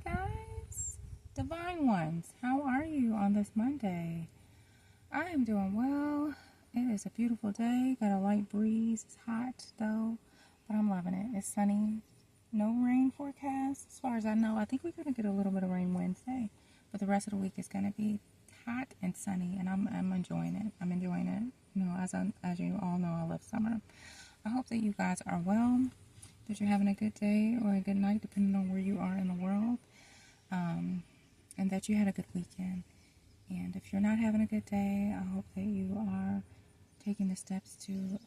guys, divine ones. How are you on this Monday? I am doing well. It is a beautiful day. Got a light breeze. It's hot though, but I'm loving it. It's sunny. No rain forecast. As far as I know, I think we're gonna get a little bit of rain Wednesday, but the rest of the week is gonna be hot and sunny, and I'm enjoying it. I'm enjoying it. You know, as you all know, I love summer. I hope that you guys are well, that you're having a good day or a good night, depending on where you are in the world, and that you had a good weekend. And if you're not having a good day, I hope that you are taking the steps to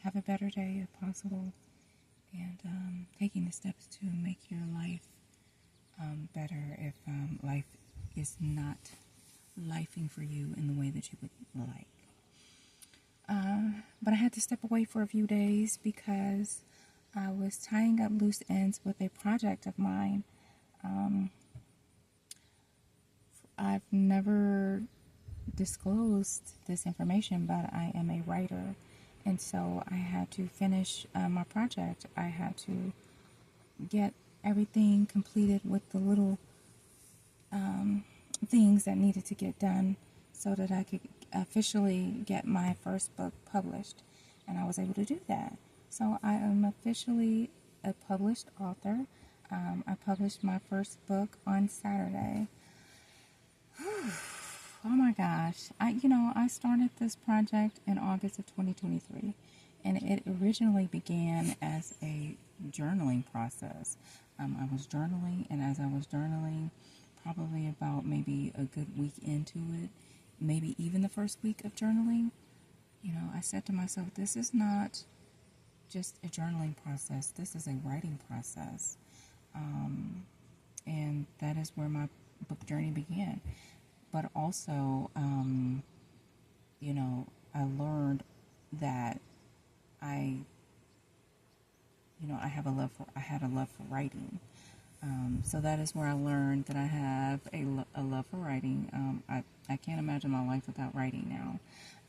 have a better day if possible, and taking the steps to make your life better if life is not lifing for you in the way that you would like. But I had to step away for a few days because I was tying up loose ends with a project of mine. I've never disclosed this information, but I am a writer, and so I had to finish my project. I had to get everything completed with the little things that needed to get done so that I could officially get my first book published, and I was able to do that. So I am officially a published author. I published my first book on Saturday. Oh my gosh. I started this project in August of 2023, and it originally began as a journaling process. I was journaling, and as I was journaling, probably about maybe a good week into it, maybe even the first week of journaling, I said to myself, this is not just a journaling process, this is a writing process. And that is where my book journey began. But also, I learned that I had a love for writing. So that is where I learned that I have a love for writing. I can't imagine my life without writing now.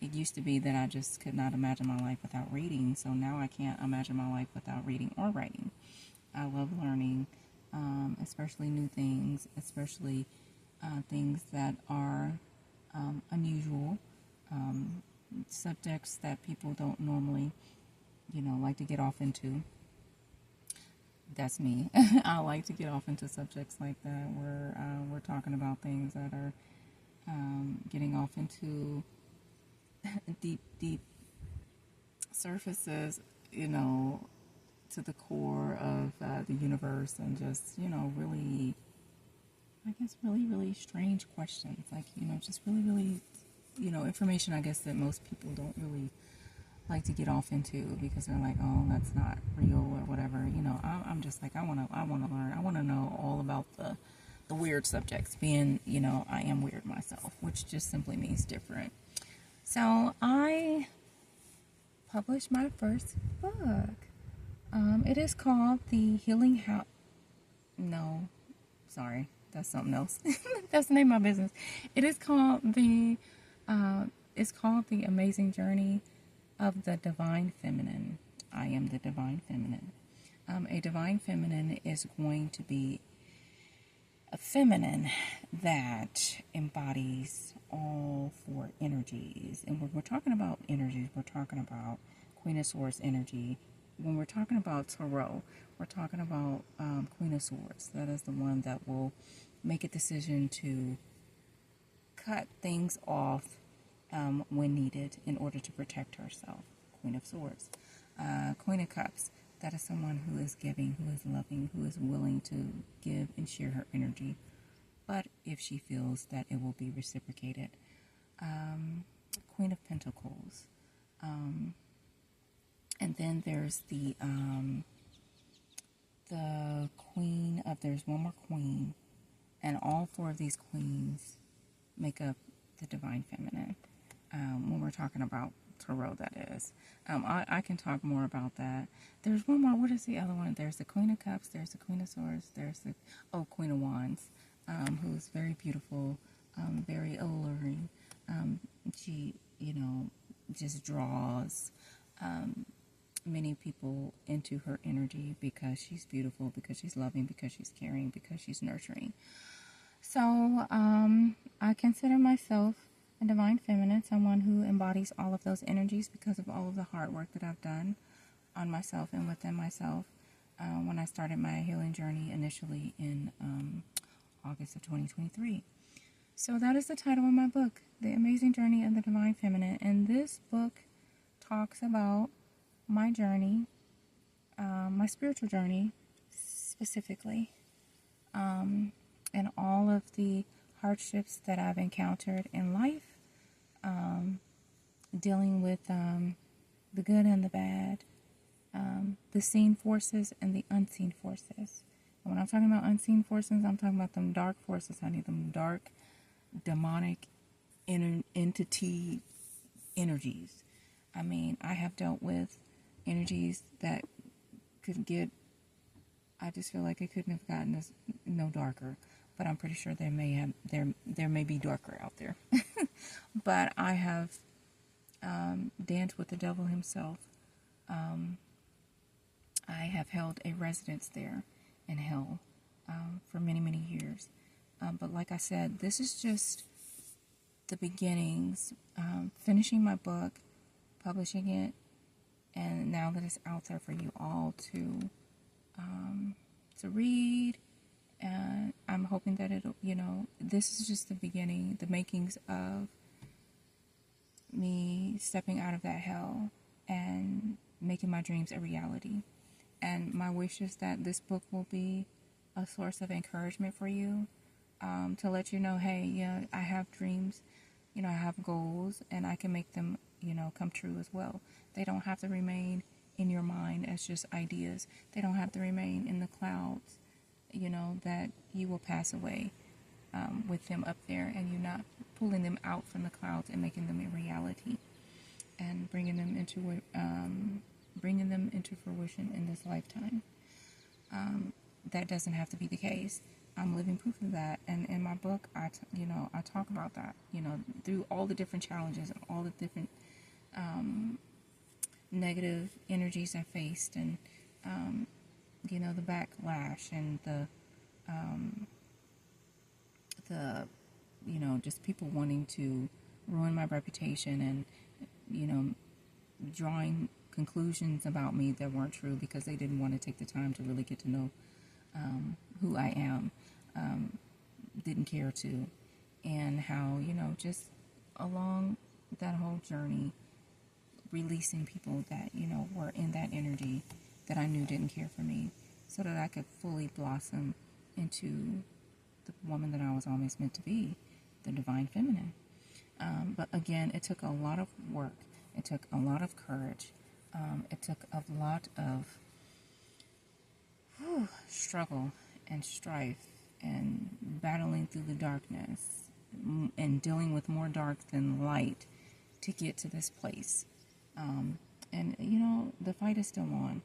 It used to be that I just could not imagine my life without reading. So now I can't imagine my life without reading or writing. I love learning, especially new things, especially things that are unusual, subjects that people don't normally, like to get off into. That's me. I like to get off into subjects like that where we're talking about things that are getting off into deep surfaces, to the core of the universe, and just, really, I guess, really strange questions. Like, just really, information, I guess, that most people don't really like to get off into because they're like, oh, that's not real or whatever. I'm just like, I want to learn. I want to know all about the weird subjects. Being, I am weird myself, which just simply means different. So I published my first book. It is called The Healing House. No, sorry, that's something else. That's the name of my business. It is called the Amazing Journey of the Divine Feminine. I am the Divine Feminine. A Divine Feminine is going to be a feminine that embodies all four energies. And when we're talking about energies, we're talking about Queen of Swords energy. When we're talking about Tarot, we're talking about Queen of Swords. That is the one that will make a decision to cut things off when needed in order to protect herself. Queen of Swords. Queen of Cups. That is someone who is giving, who is loving, who is willing to give and share her energy, but if she feels that it will be reciprocated. Queen of Pentacles. And then there's the Queen of, there's one more Queen, and all four of these queens make up the Divine Feminine. When we're talking about Tarot, that is. I can talk more about that. There's one more. What is the other one? There's the Queen of Cups. There's the Queen of Swords. There's the Queen of Wands, who's very beautiful, very alluring. She, just draws many people into her energy because she's beautiful, because she's loving, because she's caring, because she's nurturing. So I consider myself a divine feminine, someone who embodies all of those energies because of all of the hard work that I've done on myself and within myself when I started my healing journey initially in August of 2023. So that is the title of my book, The Amazing Journey of the Divine Feminine. And this book talks about my journey, my spiritual journey specifically, and all of the hardships that I've encountered in life, dealing with the good and the bad, the seen forces and the unseen forces. And when I'm talking about unseen forces, I'm talking about them dark forces, honey, them dark, demonic entity energies. I mean, I have dealt with energies that could get, I just feel like it couldn't have gotten no darker, but I'm pretty sure there may be darker out there. But I have danced with the devil himself. I have held a residence there in hell for many, many years. But like I said, this is just the beginnings, finishing my book, publishing it, and now that it's out there for you all to read, and I'm hoping that it'll, this is just the beginning, the makings of me stepping out of that hell and making my dreams a reality. And my wish is that this book will be a source of encouragement for you, to let you know, hey, yeah, I have dreams, I have goals, and I can make them, come true as well. They don't have to remain in your mind as just ideas. They don't have to remain in the clouds, that you will pass away with them up there, and you're not pulling them out from the clouds and making them a reality and bringing them into fruition in this lifetime. That doesn't have to be the case. I'm living proof of that, and in my book, I talk about that, through all the different challenges and all the different negative energies I faced, and the backlash and the just people wanting to ruin my reputation and drawing conclusions about me that weren't true because they didn't want to take the time to really get to know who I am, didn't care to, and how, just along that whole journey, releasing people that, were in that energy that I knew didn't care for me, so that I could fully blossom into the woman that I was always meant to be, the divine feminine. But again, it took a lot of work. It took a lot of courage. It took a lot of struggle and strife and battling through the darkness and dealing with more dark than light to get to this place. And the fight is still on.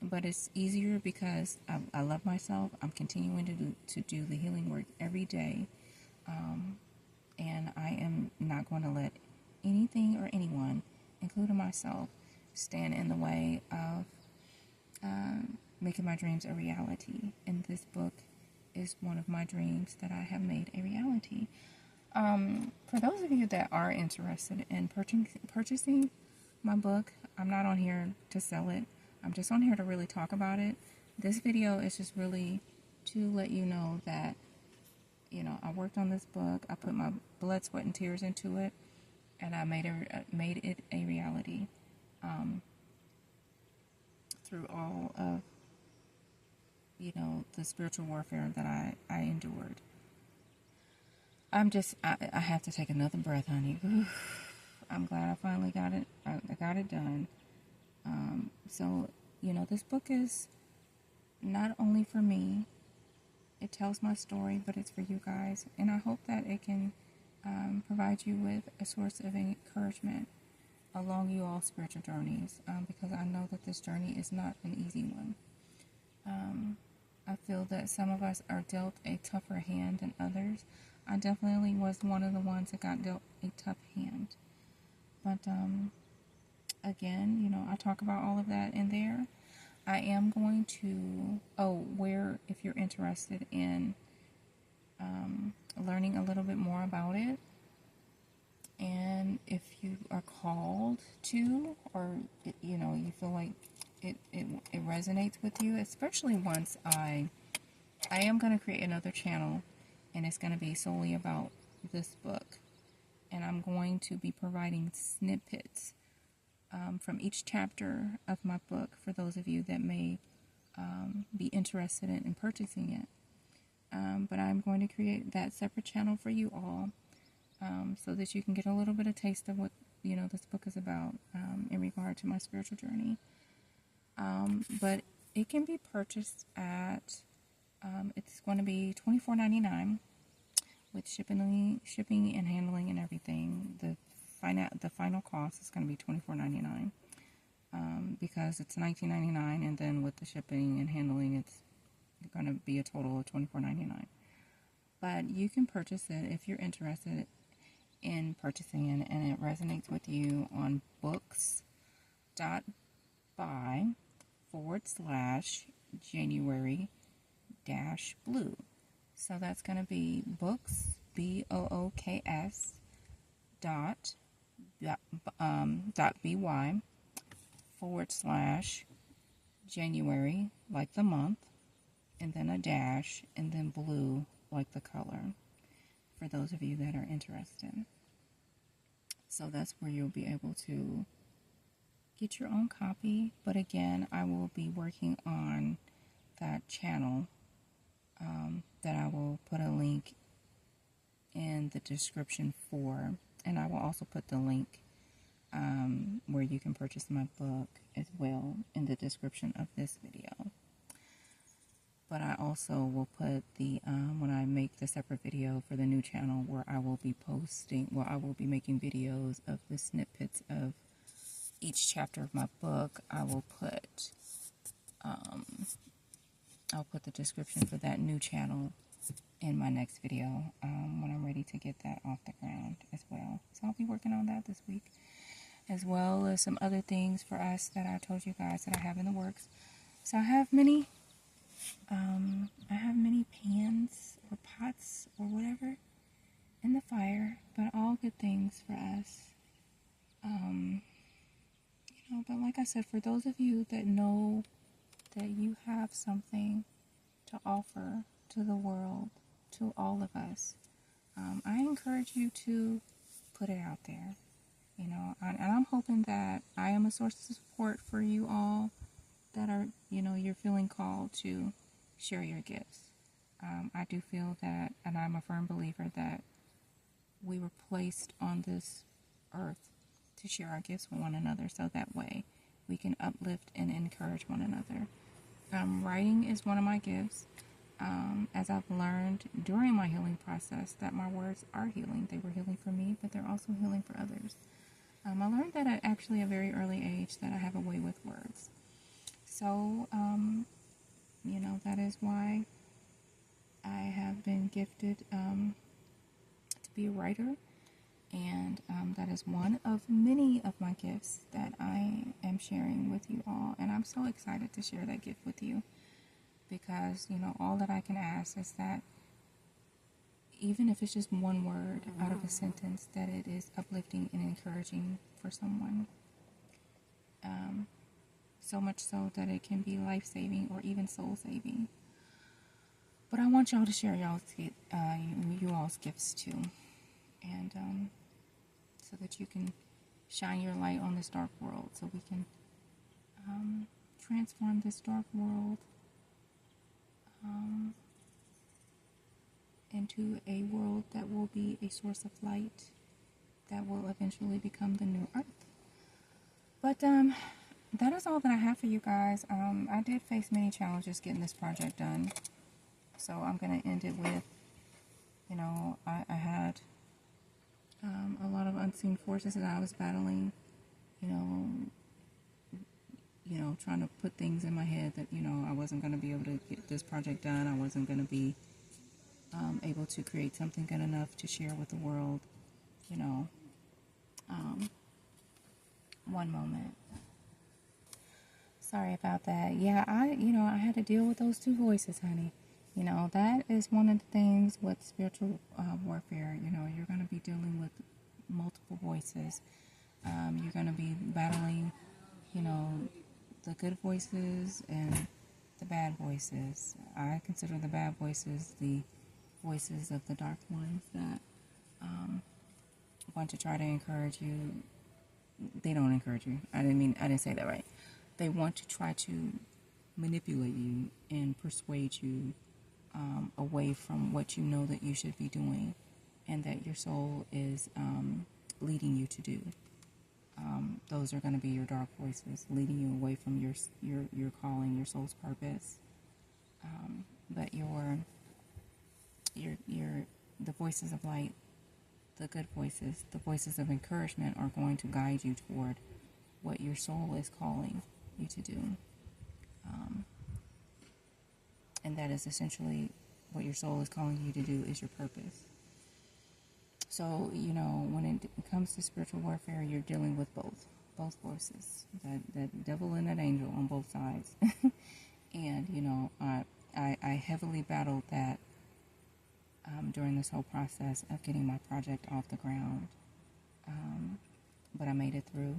But it's easier because I love myself. I'm continuing to do the healing work every day. And I am not going to let anything or anyone, including myself, stand in the way of making my dreams a reality. And this book is one of my dreams that I have made a reality. For those of you that are interested in purchasing my book, I'm not on here to sell it. I'm just on here to really talk about it. This video is just really to let you know that, I worked on this book. I put my blood, sweat, and tears into it, and I made it a reality through all of, the spiritual warfare that I endured. I have to take another breath, honey. I'm glad I finally got it. I got it done. So, this book is not only for me. It tells my story, but it's for you guys. And I hope that it can provide you with a source of encouragement along you all spiritual journeys, because I know that this journey is not an easy one. I feel that some of us are dealt a tougher hand than others. I definitely was one of the ones that got dealt a tough hand. But again, you know, I talk about all of that in there. I am going to, where if you're interested in learning a little bit more about it, and if you are called to, or you know, you feel like it resonates with you, especially once I am going to create another channel, and it's going to be solely about this book, and I'm going to be providing snippets from each chapter of my book for those of you that may be interested in purchasing it. But I'm going to create that separate channel for you all, so that you can get a little bit of taste of what, you know, this book is about in regard to my spiritual journey. But it can be purchased at, it's going to be $24.99 with shipping and handling and everything. The final cost is going to be $24.99 because it's $19.99, and then with the shipping and handling, it's going to be a total of $24.99. But you can purchase it if you're interested in purchasing it and it resonates with you on books.by/January-blue. So that's going to be books, BOOKS .by/January, like the month, and then a dash, and then blue, like the color, for those of you that are interested. So that's where you'll be able to get your own copy. But again, I will be working on that channel that I will put a link in the description for, and I will also put the link where you can purchase my book as well in the description of this video. But I also will put the, when I make the separate video for the new channel where I will be I will be making videos of the snippets of each chapter of my book. I'll put the description for that new channel in my next video when I'm ready to get that off the ground as well. So I'll be working on that this week, as well as some other things for us that I told you guys that I have in the works. So I have many pans or pots or whatever in the fire, but all good things for us. You know, but like I said, for those of you that know that you have something to offer to the world, to all of us, I encourage you to put it out there. You know, and I'm hoping that I am a source of support for you all that are, you know, you're feeling called to share your gifts. I do feel that, and I'm a firm believer that we were placed on this earth to share our gifts with one another, so that way we can uplift and encourage one another. Writing is one of my gifts. As I've learned during my healing process, that my words are healing. They were healing for me, but they're also healing for others. I learned that at actually a very early age, that I have a way with words. So, you know, that is why I have been gifted to be a writer, and that is one of many of my gifts that I am sharing with you all, and I'm so excited to share that gift with you, because, you know, all that I can ask is that even if it's just one word out of a sentence, that it is uplifting and encouraging for someone. So much so that it can be life-saving or even soul-saving. But I want y'all to share you all's gifts too, and so that you can shine your light on this dark world, so we can transform this dark world into a world that will be a source of light, that will eventually become the new earth. But that is all that I have for you guys. I did face many challenges getting this project done, so I'm going to end it with, you know, I had a lot of unseen forces that I was battling, you know, trying to put things in my head that, you know, I wasn't going to be able to get this project done. I wasn't going to be able to create something good enough to share with the world, you know. One moment. Sorry about that. Yeah, I had to deal with those two voices, honey. That is one of the things with spiritual warfare. You're going to be dealing with multiple voices. You're going to be battling, the good voices and the bad voices. I consider the bad voices the voices of the dark ones that want to try to encourage you. They don't encourage you. I didn't say that right. They want to try to manipulate you and persuade you away from what you know that you should be doing and that your soul is leading you to do. Those are going to be your dark voices, leading you away from your calling, your soul's purpose. But the voices of light, the good voices, the voices of encouragement are going to guide you toward what your soul is calling you to do. And that is essentially what your soul is calling you to do is your purpose. So, when it comes to spiritual warfare, you're dealing with both voices, that devil and that angel on both sides. And, I heavily battled that during this whole process of getting my project off the ground. But I made it through.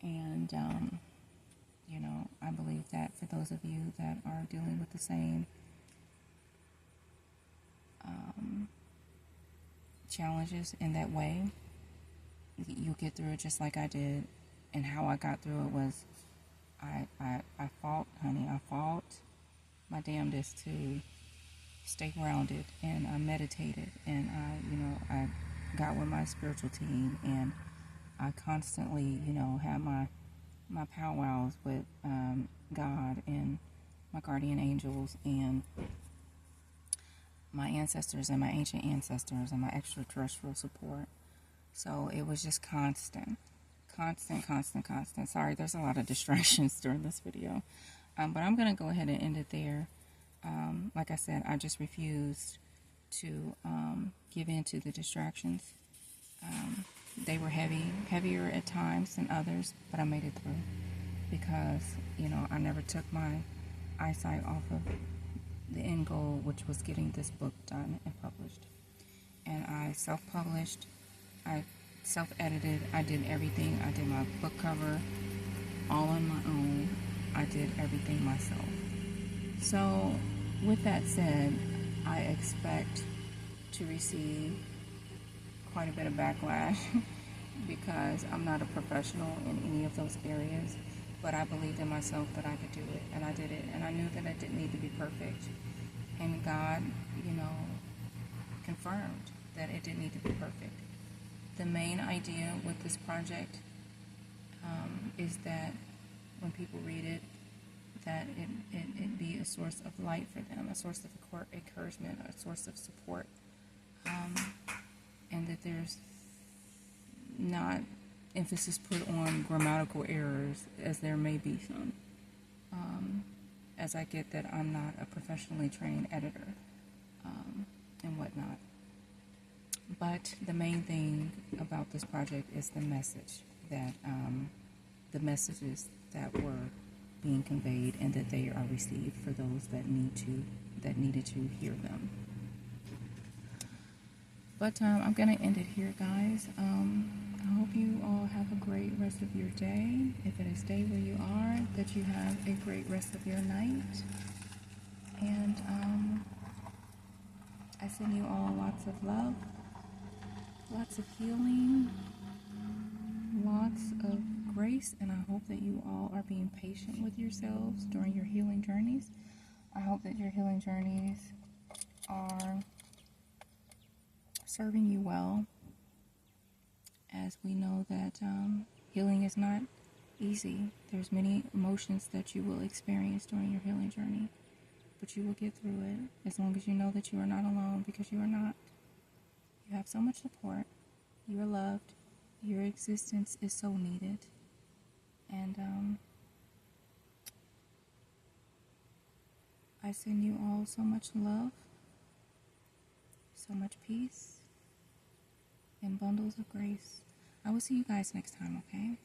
And, I believe that for those of you that are dealing with the same challenges in that way, you'll get through it just like I did. And how I got through it was I fought, honey. I fought my damnedest to stay grounded, and I meditated, and I got with my spiritual team, and I constantly, had my powwows with God and my guardian angels and my ancestors and my ancient ancestors and my extraterrestrial support. So it was just constant. Sorry, there's a lot of distractions during this video. But I'm going to go ahead and end it there. Like I said, I just refused to give in to the distractions. They were heavier at times than others, but I made it through because, I never took my eyesight off of the end goal, which was getting this book done and published. And I self-published, I self-edited, I did everything. I did my book cover all on my own. I did everything myself. So, with that said, I expect to receive quite a bit of backlash because I'm not a professional in any of those areas, but I believed in myself that I could do it, and I did it, and I knew that I didn't need to be perfect, and God, confirmed that it didn't need to be perfect. The main idea with this project is that when people read it, that it be a source of light for them, a source of encouragement, a source of support, and that there's not emphasis put on grammatical errors, as there may be some, as I get that I'm not a professionally trained editor and whatnot. But the main thing about this project is the message that the messages that were being conveyed and that they are received for those that needed to hear them. But I'm gonna end it here, guys. I hope you all have a great rest of your day. If it is day where you are, that you have a great rest of your night. And I send you all lots of love, lots of healing, lots of grace, and I hope that you all are being patient with yourselves during your healing journeys. I hope that your healing journeys are serving you well, as we know that healing is not easy. There's many emotions that you will experience during your healing journey, but you will get through it as long as you know that you are not alone, because you are not. You have so much support. You are loved. Your existence is so needed. And I send you all so much love, so much peace, and bundles of grace. I will see you guys next time, okay?